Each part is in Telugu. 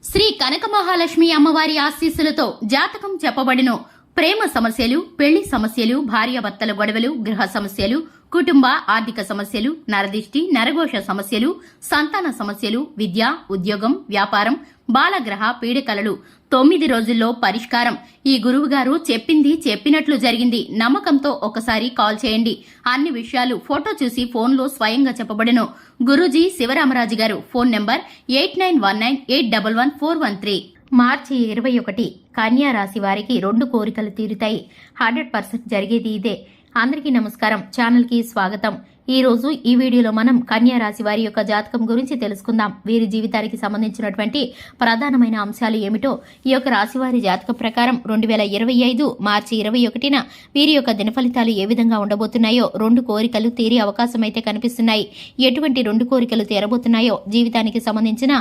శ్రీ కనక మహాలక్ష్మి అమ్మవారి ఆశీస్సులతో జాతకం చెప్పబడిను. ప్రేమ సమస్యలు, పెళ్లి సమస్యలు, భార్యాభర్తల గొడవలు, గృహ సమస్యలు, కుటుంబ ఆర్థిక సమస్యలు, నరదిష్టి, నరఘోష సమస్యలు, సంతాన సమస్యలు, విద్య, ఉద్యోగం, వ్యాపారం, బాలగ్రహ పీడికలలు 9 రోజుల్లో పరిష్కారం. ఈ గురువుగారు చెప్పింది చెప్పినట్లు జరిగింది. నమ్మకంతో ఒకసారి కాల్ చేయండి. అన్ని విషయాలు ఫోటో చూసి ఫోన్లో స్వయంగా చెప్పబడెను. గురూజీ శివరామరాజు గారు. Phone number 8919811413. మార్చి 21 కన్యా రాశి వారికి 2 కోరికలు తీరుతాయి. 100% జరిగేది ఇదే. అందరికీ నమస్కారం. ఛానల్ కి స్వాగతం. ఈ రోజు ఈ వీడియోలో మనం కన్యా రాశి వారి యొక్క జాతకం గురించి తెలుసుకుందాం. వీరి జీవితానికి సంబంధించినటువంటి ప్రధానమైన అంశాలు ఏమిటో, ఈ యొక్క రాశి వారి జాతకం ప్రకారం 2025 మార్చి 21న వీరి యొక్క దినఫలితాలు ఏ విధంగా ఉండబోతున్నాయో, 2 కోరికలు తీరే అవకాశం అయితే కనిపిస్తున్నాయి. ఎటువంటి 2 కోరికలు తీరబోతున్నాయో, జీవితానికి సంబంధించిన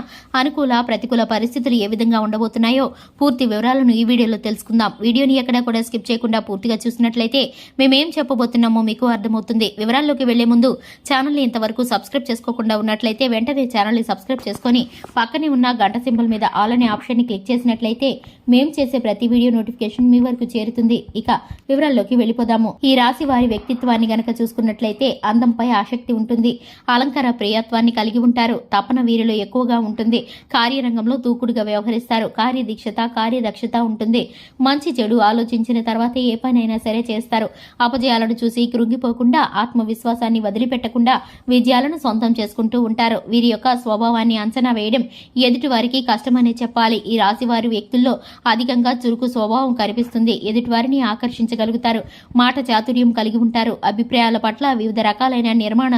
అనుకూల ప్రతికూల పరిస్థితులు ఏ విధంగా ఉండబోతున్నాయో పూర్తి వివరాలను ఈ వీడియోలో తెలుసుకుందాం. వీడియోని ఎక్కడా కూడా స్కిప్ చేయకుండా పూర్తిగా చూసినట్లయితే మేమేం చెప్పబోతున్నామో మీకు అర్థమవుతుంది. వివరాల్లోకి వెళ్లే ముందు ఛానల్ ని ఇంతవరకు సబ్స్క్రైబ్ చేసుకోకుండా ఉన్నట్లయితే వెంటనే ఛానల్ ని సబ్స్క్రైబ్ చేసుకుని పక్కనే ఉన్న గంట సింబల్ మీద ఆల్ అనే ఆప్షన్ ని క్లిక్ చేసినట్లయితే మేము చేసే ప్రతి వీడియో నోటిఫికేషన్ మీ వరకు చేరుతుంది. ఇక వివరాల్లోకి వెళ్ళిపోదాము. ఈ రాశి వారి వ్యక్తిత్వాన్ని గనక చూసుకున్నట్లయితే అందంపై ఆసక్తి ఉంటుంది. అలంకార ప్రియత్వాన్ని కలిగి ఉంటారు. తపన వీరిలో ఎక్కువగా ఉంటుంది. కార్యరంగంలో దూకుడుగా వ్యవహరిస్తారు. కార్యదీక్షత, కార్యదక్షత ఉంటుంది. మంచి చెడు ఆలోచించిన తర్వాత ఏ పనైనా సరే చేస్తారు. అపజయాలను చూసి కృంగిపోకుండా ఆత్మవిశ్వాసాన్ని వదిలిపెట్టకుండా విజయాలను సొంతం చేసుకుంటూ ఉంటారు. వీరి యొక్క స్వభావాన్ని అంచనా వేయడం ఎదుటి వారికి కష్టమనే చెప్పాలి. ఈ రాశి వారి వ్యక్తుల్లో అధికంగా చురుకు స్వభావం కనిపిస్తుంది. ఎదుటి వారిని ఆకర్షించగలుగుతారు. మాట చాతుర్యం కలిగి ఉంటారు. అభిప్రాయాల పట్ల వివిధ రకాలైన నిర్మాణ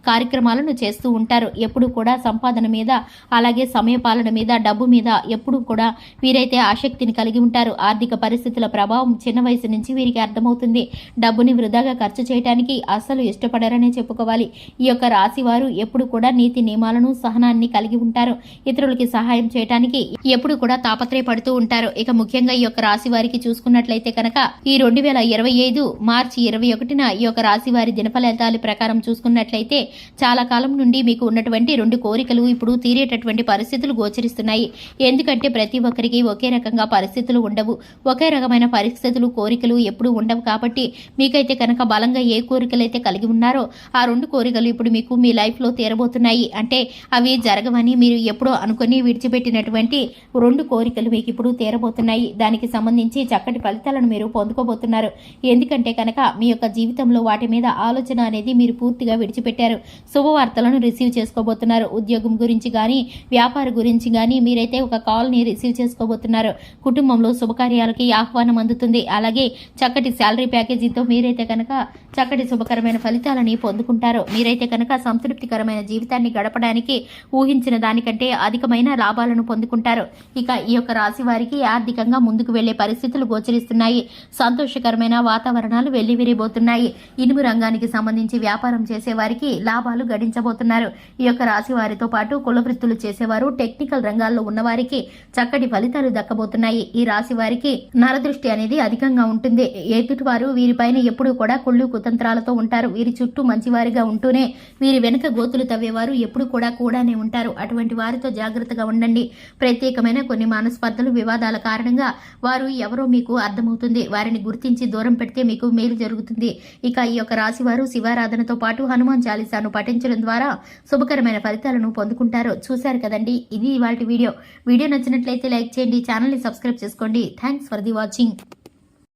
కార్యక్రమాలను చేస్తూ ఉంటారు. ఎప్పుడు కూడా సంపాదన మీద, అలాగే సమయపాలన మీద, డబ్బు మీద ఎప్పుడు కూడా వీరైతే ఆసక్తిని కలిగి ఉంటారు. ఆర్థిక పరిస్థితుల ప్రభావం చిన్న వయసు నుంచి వీరికి అర్థమవుతుంది. డబ్బుని వృధాగా ఖర్చు చేయడానికి అస్సలు ఇష్టపడరనే చెప్పుకోవాలి. ఈ యొక్క రాశి వారు ఎప్పుడు కూడా నీతి నియమాలను, సహనాన్ని కలిగి ఉంటారు. ఇతరులకి సహాయం చేయడానికి ఎప్పుడు కూడా తాపత్రయపడుతూ ఉంటారు. ఇక ముఖ్యంగా ఈ యొక్క రాశి వారికి చూసుకున్నట్లయితే కనుక ఈ 2025 మార్చి 21న ఈ యొక్క రాశి వారి దినఫలితాల ప్రకారం చూసుకున్నట్లయితే చాలా కాలం నుండి మీకు ఉన్నటువంటి 2 కోరికలు ఇప్పుడు తీరేటటువంటి పరిస్థితులు గోచరిస్తున్నాయి. ఎందుకంటే ప్రతి ఒక్కరికి ఒకే రకంగా పరిస్థితులు ఉండవు. ఒకే రకమైన పరిస్థితులు, కోరికలు ఎప్పుడు ఉండవు. కాబట్టి మీకైతే కనుక బలంగా ఏ కోరికలైతే కలిగి ఉన్నారో ఆ 2 కోరికలు ఇప్పుడు మీకు మీ లైఫ్ లో తీరబోతున్నాయి. అంటే అవి జరగవని మీరు ఎప్పుడో అనుకుని విడిచిపెట్టినటువంటి 2 కోరికలు మీకు ఇప్పుడు తీరబోతున్నాయి. దానికి సంబంధించి చక్కటి ఫలితాలను మీరు పొందుకోబోతున్నారు. ఎందుకంటే కనుక మీ యొక్క జీవితంలో వాటి మీద ఆలోచన అనేది మీరు పూర్తిగా విడిచిపెట్టారు. శుభవార్తలను రిసీవ్ చేసుకోబోతున్నారు. ఉద్యోగం గురించి గానీ, వ్యాపార గురించి గానీ మీరైతే ఒక కాల్ ని రిసీవ్ చేసుకోబోతున్నారు. కుటుంబంలో శుభకార్యాలకి ఆహ్వానం అందుతుంది. అలాగే చక్కటి శాలరీ ప్యాకేజీతో మీరైతే కనుక చక్కటి శుభకరమైన ఫలితాలని పొందుకుంటారు. మీరైతే కనుక సంతృప్తికరమైన జీవితాన్ని గడపడానికి ఊహించిన దానికంటే అధికమైన లాభాలను పొందుకుంటారు. ఇక ఈ యొక్క రాశి వారికి ఆర్థికంగా ముందుకు వెళ్లే పరిస్థితులు గోచరిస్తున్నాయి. సంతోషకరమైన వాతావరణాలు వెల్లివిరిబోతున్నాయి. ఇనుము రంగానికి సంబంధించి వ్యాపారం చేసేవారికి లాభాలు గడించబోతున్నారు. ఈ యొక్క రాశి వారితో పాటు కుల వృత్తులు చేసేవారు, టెక్నికల్ రంగాల్లో ఉన్నవారికి చక్కటి ఫలితాలు దక్కబోతున్నాయి. ఈ రాశి వారికి నరదృష్టి అనేది అధికంగా ఉంటుంది. ఎదుటివారు వీరిపైన ఎప్పుడూ కూడా కుళ్ళు కుతంత్రాలతో ఉంటారు. వీరి చుట్టూ మంచివారిగా ఉంటూనే వీరి వెనుక గోతులు తవ్వేవారు ఎప్పుడు కూడానే ఉంటారు. అటువంటి వారితో జాగ్రత్తగా ఉండండి. ప్రత్యేకమైన కొన్ని మనస్పర్ధలు, వివాదాల కారణంగా వారు ఎవరో మీకు అర్థమవుతుంది. వారిని గుర్తించి దూరం పెడితే మీకు మేలు జరుగుతుంది. ఇక ఈ యొక్క రాశి వారు శివారాధనతో పాటు హనుమాన్ చాలీసాను పఠించడం ద్వారా శుభకరమైన ఫలితాలను పొందుకుంటారు. చూశారు కదండి, ఇది ఇవాల్టి వీడియో. వీడియో నచ్చినట్లయితే లైక్ చేయండి, ఛానల్ ని సబ్స్క్రైబ్ చేసుకోండి. Thanks for the watching.